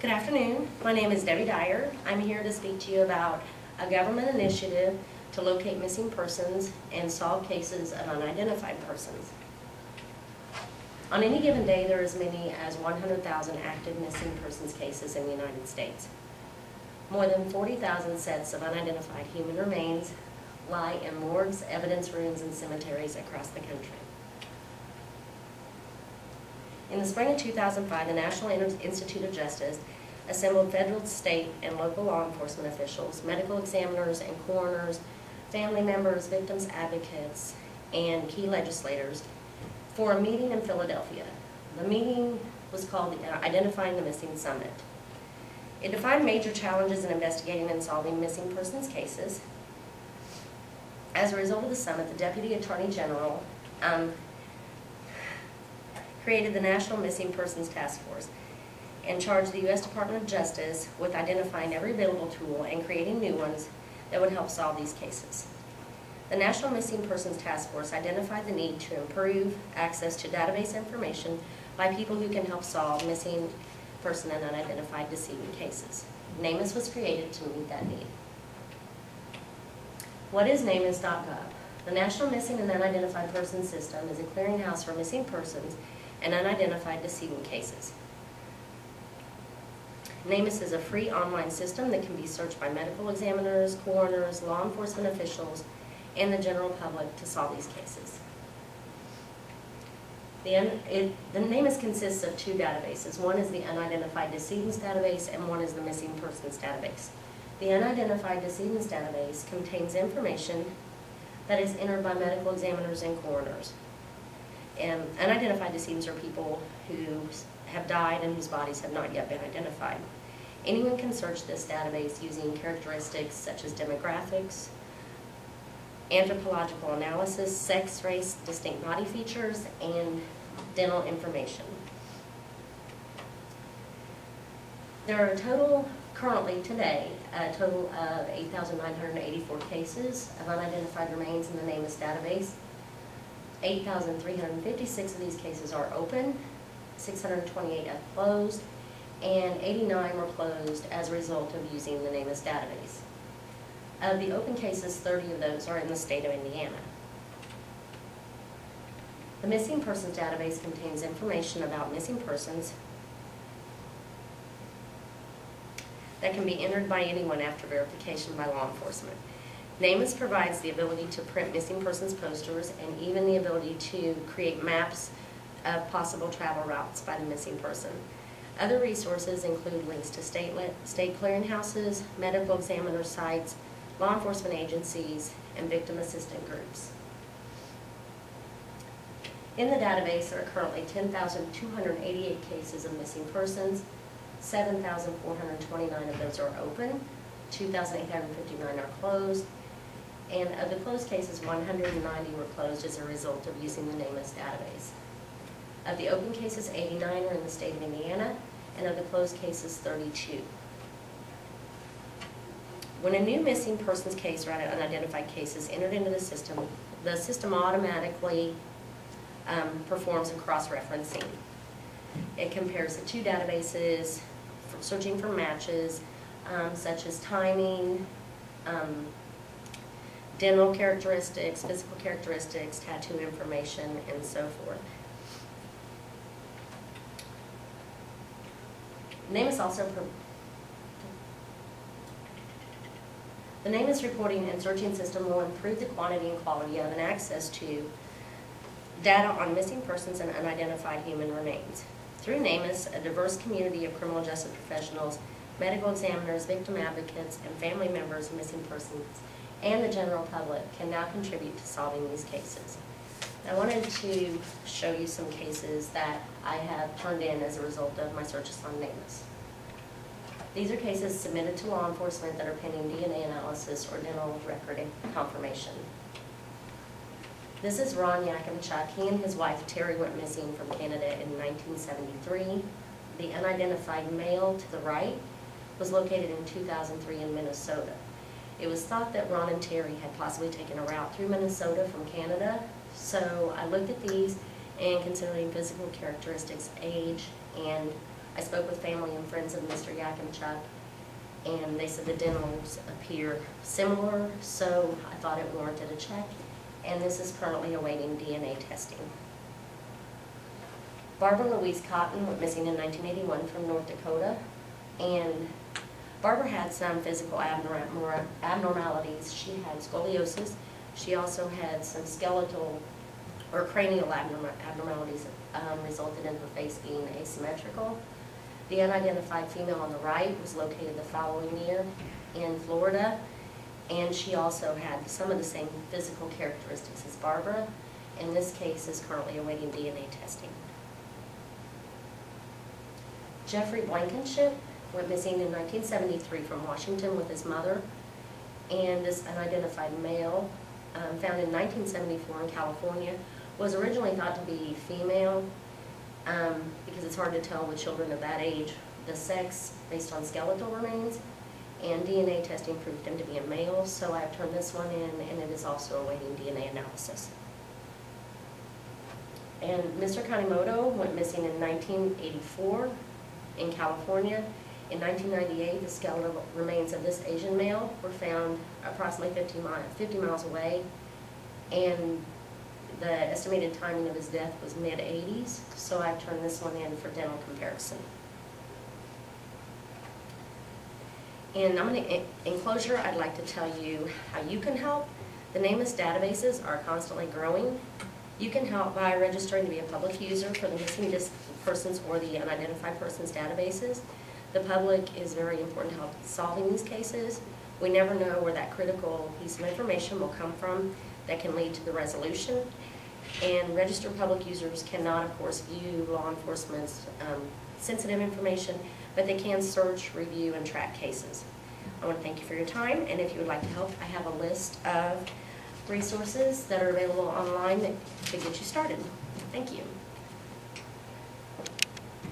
Good afternoon. My name is Debbie Dyer. I'm here to speak to you about a government initiative to locate missing persons and solve cases of unidentified persons. On any given day, there are as many as 100,000 active missing persons cases in the United States. More than 40,000 sets of unidentified human remains lie in morgues, evidence rooms, and cemeteries across the country. In the spring of 2005, the National Institute of Justice assembled federal, state, and local law enforcement officials, medical examiners and coroners, family members, victims advocates, and key legislators for a meeting in Philadelphia. The meeting was called the Identifying the Missing Summit. It defined major challenges in investigating and solving missing persons cases. As a result of the summit, the Deputy Attorney General created the National Missing Persons Task Force and charged the U.S. Department of Justice with identifying every available tool and creating new ones that would help solve these cases. The National Missing Persons Task Force identified the need to improve access to database information by people who can help solve missing person and unidentified deceased cases. NamUs was created to meet that need. What is NamUs.gov? The National Missing and Unidentified Persons System is a clearinghouse for missing persons and unidentified decedent cases. NamUs is a free online system that can be searched by medical examiners, coroners, law enforcement officials, and the general public to solve these cases. The NamUs consists of two databases. One is the Unidentified Decedents database, and one is the Missing Persons database. The Unidentified Decedents database contains information that is entered by medical examiners and coroners. And unidentified decedents are people who have died and whose bodies have not yet been identified. Anyone can search this database using characteristics such as demographics, anthropological analysis, sex, race, distinct body features, and dental information. There are currently today, a total of 8,984 cases of unidentified remains in the NamUs database. 8,356 of these cases are open, 628 have closed, and 89 were closed as a result of using the NamUs database. Of the open cases, 30 of those are in the state of Indiana. The Missing Persons database contains information about missing persons that can be entered by anyone after verification by law enforcement. NamUs provides the ability to print missing persons posters and even the ability to create maps of possible travel routes by the missing person. Other resources include links to state clearinghouses, medical examiner sites, law enforcement agencies, and victim assistant groups. In the database, there are currently 10,288 cases of missing persons. 7,429 of those are open, 2,859 are closed, and of the closed cases, 190 were closed as a result of using the NamUs database. Of the open cases, 89 are in the state of Indiana, and of the closed cases, 32. When a new missing persons case or unidentified case is entered into the system automatically performs a cross-referencing. It compares the two databases, searching for matches such as timing, dental characteristics, physical characteristics, tattoo information, and so forth. The NamUs reporting and searching system will improve the quantity and quality of and access to data on missing persons and unidentified human remains. Through NamUs, a diverse community of criminal justice professionals, medical examiners, victim advocates, and family members of missing persons, and the general public can now contribute to solving these cases. I wanted to show you some cases that I have turned in as a result of my searches on NamUs. These are cases submitted to law enforcement that are pending DNA analysis or dental record confirmation. This is Ron Yakimchuk. He and his wife Terry went missing from Canada in 1973. The unidentified male to the right was located in 2003 in Minnesota. It was thought that Ron and Terry had possibly taken a route through Minnesota from Canada, so I looked at these and considering physical characteristics, age, and I spoke with family and friends of Mr. Yakimchuk, and they said the dentals appear similar, so I thought it warranted a check, and this is currently awaiting DNA testing. Barbara Louise Cotton went missing in 1981 from North Dakota, and Barbara had some physical abnormalities. She had scoliosis. She also had some skeletal or cranial abnormalities resulted in her face being asymmetrical. The unidentified female on the right was located the following year in Florida, and she also had some of the same physical characteristics as Barbara, and this case is currently awaiting DNA testing. Jeffrey Blankenship went missing in 1973 from Washington with his mother, and this unidentified male, found in 1974 in California, was originally thought to be female because it's hard to tell with children of that age the sex based on skeletal remains, and DNA testing proved him to be a male, so I've turned this one in, and it is also awaiting DNA analysis. And Mr. Kanemoto went missing in 1984 in California. In 1998, the skeletal remains of this Asian male were found approximately 50 miles away, and the estimated timing of his death was mid-80s, so I've turned this one in for dental comparison. And in closure, I'd like to tell you how you can help. The NamUs databases are constantly growing. You can help by registering to be a public user for the missing persons or the unidentified persons databases. The public is very important to help solving these cases. We never know where that critical piece of information will come from that can lead to the resolution. And registered public users cannot, of course, view law enforcement's sensitive information, but they can search, review, and track cases. I want to thank you for your time, and if you would like to help, I have a list of resources that are available online that could get you started. Thank you.